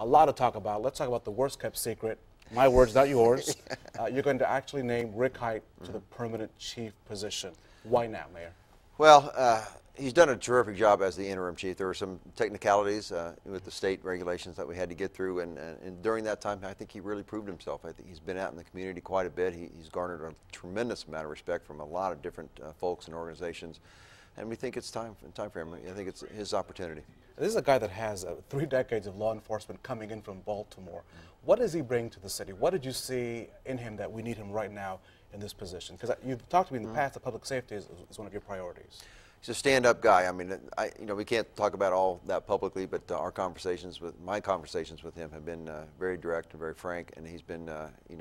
a lot to talk about. Let's talk about the worst kept secret. My words, not yours. You're going to actually name Rick Hite to the permanent chief position. Why now, Mayor? Well, he's done a terrific job as the interim chief. There were some technicalities with the state regulations that we had to get through, and during that time, I think he really proved himself. I think he's been out in the community quite a bit. He's garnered a tremendous amount of respect from a lot of different folks and organizations, and we think it's time for him. I think it's his opportunity. This is a guy that has 3 decades of law enforcement coming in from Baltimore. What does he bring to the city? What did you see in him that we need him right now in this position? Because you've talked to me in the past that public safety is one of your priorities. He's a stand-up guy. I mean, we can't talk about all that publicly, but my conversations with him have been very direct and very frank, and he's been,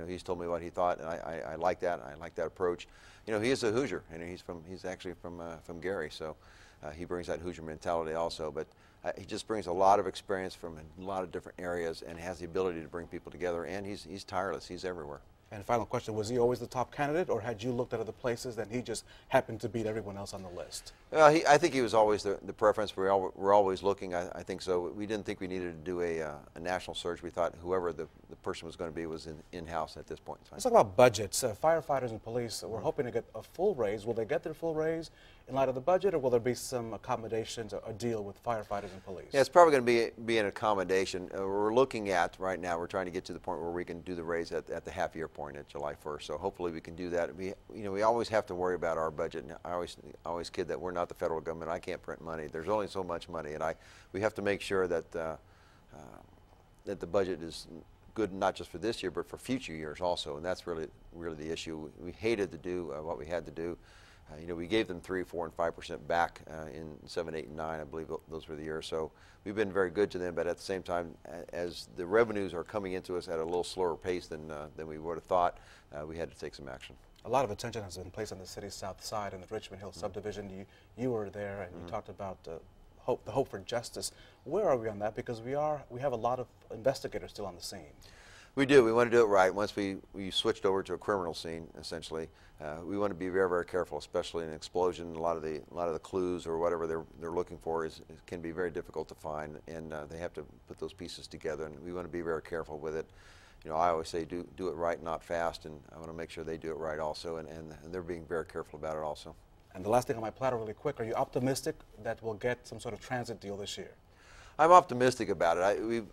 he's told me what he thought, and I like that. I like that approach. He is a Hoosier, and he's actually from Gary, so he brings that Hoosier mentality also. But he just brings a lot of experience from a lot of different areas, and has the ability to bring people together. And he's tireless. He's everywhere. And final question, was he always the top candidate, or had you looked at other places and he just happened to beat everyone else on the list? I think he was always the preference. We're always looking, I think so. We didn't think we needed to do a national search. We thought whoever the person was going to be was in-house at this point in time. Let's talk about budgets. Firefighters and police, we're hoping to get a full raise. Will they get their full raise in light of the budget, or will there be some accommodations or a deal with firefighters and police? Yeah, it's probably going to be an accommodation. We're looking at, right now, we're trying to get to the point where we can do the raise at the half-year point at July 1st. So hopefully we can do that. We always have to worry about our budget. And I always kid that we're not the federal government. I can't print money. There's only so much money, and we have to make sure that that the budget is good, not just for this year, but for future years also. And that's really the issue. We hated to do what we had to do. We gave them 3%, 4%, and 5% back in 7, 8, and 9. I believe those were the years. So we've been very good to them. But at the same time, as the revenues are coming into us at a little slower pace than we would have thought, we had to take some action. A lot of attention has been placed on the city's south side in the Richmond Hill subdivision. You were there, and you talked about the hope for justice. Where are we on that? Because we have a lot of investigators still on the scene. We do. We want to do it right. Once we switched over to a criminal scene, essentially, we want to be very, very careful, especially in an explosion. A lot of the clues or whatever they're looking for can be very difficult to find, and they have to put those pieces together. And we want to be very careful with it. I always say do it right, not fast, and I want to make sure they do it right also, and they're being very careful about it also. And the last thing on my platter really quick, are you optimistic that we'll get some sort of transit deal this year? I'm optimistic about it.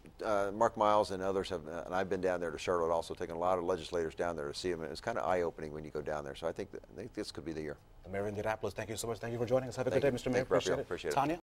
Mark Miles and others have, and I've been down there to Charlotte also, taking a lot of legislators down there to see them, and it's kind of eye-opening when you go down there. So I think this could be the year. The Mayor of Indianapolis, thank you so much. Thank you for joining us. Have a good day, Mr. Mayor. Appreciate it. Appreciate it. Tanya?